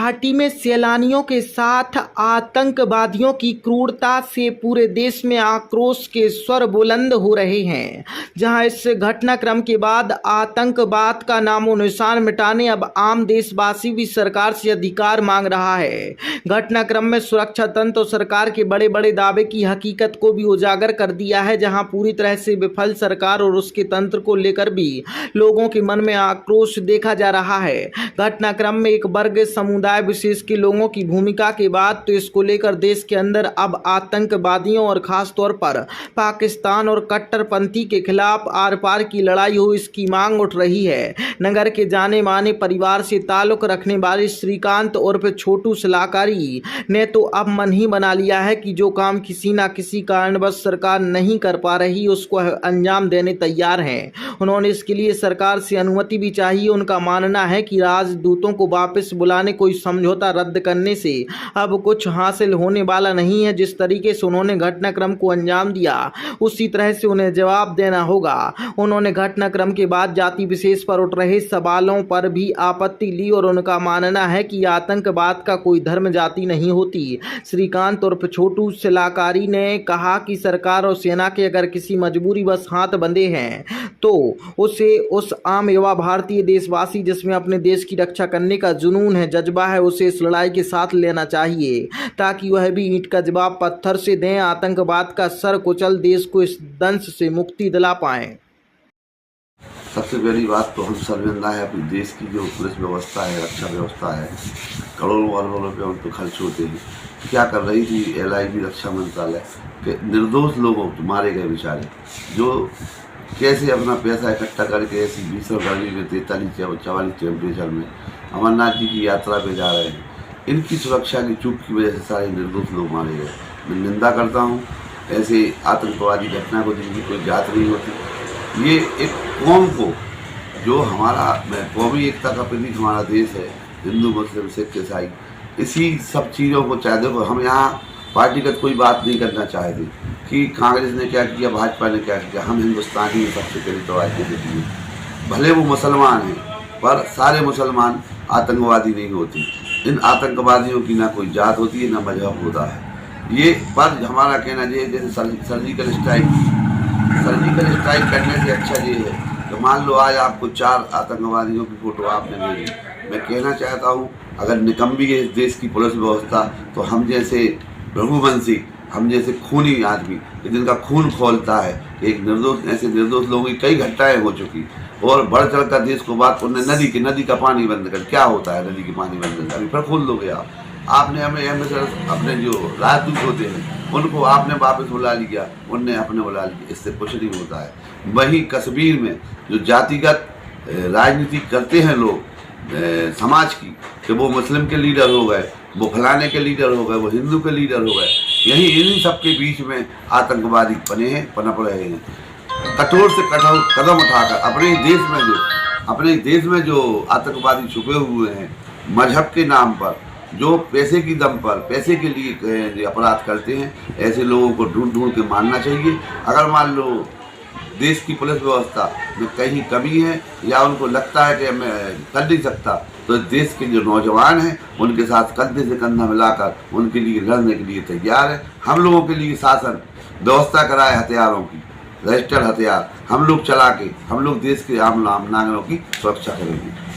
घाटी में सैलानियों के साथ आतंकवादियों की क्रूरता से पूरे देश में आक्रोश के स्वर बुलंद हो रहे हैं। जहां इस घटनाक्रम के बाद आतंकवाद का नामो निशान मिटाने अब आम देशवासी भी सरकार से अधिकार मांग रहा है। घटनाक्रम में सुरक्षा तंत्र और सरकार के बड़े बड़े दावे की हकीकत को भी उजागर कर दिया है, जहां पूरी तरह से विफल सरकार और उसके तंत्र को लेकर भी लोगों के मन में आक्रोश देखा जा रहा है। घटनाक्रम में एक वर्ग समुदाय विशेष के लोगों की भूमिका के बाद तो इसको लेकर देश के अंदर अब आतंकवादियों और खास तौर पर पाकिस्तान और कट्टरपंथी के खिलाफ आर पार की लड़ाई हो, इसकी मांग उठ रही है। नगर के जाने माने परिवार से ताल्लुक रखने वाले श्रीकांत उर्फ छोटू सलाहकारी ने तो अब मन ही बना लिया है कि जो काम किसी न किसी कारणवश सरकार नहीं कर पा रही उसको अंजाम देने तैयार हैं। उन्होंने इसके लिए सरकार से अनुमति भी चाहिए। उनका मानना है कि राजदूतों को वापस बुलाने, कोई समझौता रद्द करने से अब कुछ हासिल होने वाला नहीं है। जिस तरीके से उन्होंने घटनाक्रम को अंजाम दिया उसी तरह से उन्हें जवाब देना होगा। उन्होंने घटनाक्रम के बाद जाति विशेष पर उठ रहे सवालों पर भी आपत्ति ली और उनका मानना है कि आतंकवाद का कोई धर्म जाति नहीं होती। श्रीकांत उर्फ छोटू सलाहकारी ने कहा कि सरकार और सेना के अगर किसी मजबूरी बस हाथ बंधे हैं तो उसे उस आम युवा भारतीय देशवासी जिसमें अपने देश की रक्षा करने का जुनून है, जज्बा है, उसे इस लड़ाई के साथ लेना चाहिए ताकि वह भी ईंट का जवाब पत्थर से दें, आतंकवाद का सर कुचल देश को इस दंश से मुक्ति दिला पाएं। सबसे पहली बात तो हम शर्मिंदा है अपने देश की जो पुलिस व्यवस्था है, रक्षा व्यवस्था है। करोड़ों अरबों रुपये उन पर खर्च होते हैं। क्या कर रही थी LIB रक्षा मंत्रालय के निर्दोष लोगों मारे गए बेचारे, जो कैसे अपना पैसा इकट्ठा करके ऐसी भीषण गर्मी में 43-44 टेम्परेचर में अमरनाथ जी की यात्रा पे जा रहे हैं। इनकी सुरक्षा की चूक की वजह से सारे निर्दोष लोग मारे गए। मैं निंदा करता हूँ ऐसे आतंकवादी घटना को जिनकी कोई जात नहीं होती। ये एक कौम को, जो हमारा कौमी एकता का प्रतीक हमारा देश है, हिंदू मुस्लिम सिख ईसाई, इसी सब चीज़ों को चाहे देखो, हम यहाँ पार्टीगत कोई बात नहीं करना चाहते कि कांग्रेस ने क्या किया, भाजपा ने क्या किया। हम हिंदुस्तानी सबसे पहले तो आज देती है, भले वो मुसलमान हैं पर सारे मुसलमान आतंकवादी नहीं होते। इन आतंकवादियों की ना कोई जात होती है ना मजहब होता है। ये पर हमारा कहना ये जैसे सर्जिकल स्ट्राइक करने से अच्छा ये है तो मान लो आज आपको 4 आतंकवादियों की फ़ोटो आपने भेजी। मैं कहना चाहता हूँ अगर निकम्मी है इस देश की पुलिस व्यवस्था तो हम जैसे रघुवंशी, हम जैसे खूनी आदमी जिनका खून खोलता है, एक निर्दोष ऐसे निर्दोष लोगों की कई घटनाएं हो चुकी और बढ़ चढ़ कर देश को बात उन्होंने नदी का पानी बंद कर, क्या होता है नदी के पानी बंद कर, अभी फिर खोल दोगे आप। आपने हमें अपने जो राजदूत होते हैं उनको आपने वापस बुला लिया, उनने अपने बुला लिया, इससे कुछ नहीं होता है। वहीं कश्मीर में जो जातिगत राजनीति करते हैं लोग समाज की, कि वो मुस्लिम के लीडर हो गए, वो फलाने के लीडर हो गए, वो हिंदू के लीडर हो गए, यही इन्हीं सब के बीच में आतंकवादी पनप रहे हैं। कठोर से कठोर कदम उठाकर अपने देश में जो आतंकवादी छुपे हुए हैं, मजहब के नाम पर, जो पैसे की दम पर, पैसे के लिए अपराध करते हैं, ऐसे लोगों को ढूंढ के मारना चाहिए। अगर मान लो देश की पुलिस व्यवस्था में कहीं कमी है या उनको लगता है कि मैं कर नहीं सकता, तो देश के जो नौजवान हैं उनके साथ कंधे से कंधा मिलाकर उनके लिए लड़ने के लिए तैयार है। हम लोगों के लिए शासन व्यवस्था कराए हथियारों की, रजिस्टर्ड हथियार हम लोग चला के हम लोग देश के आम नागरिकों की सुरक्षा करेंगे।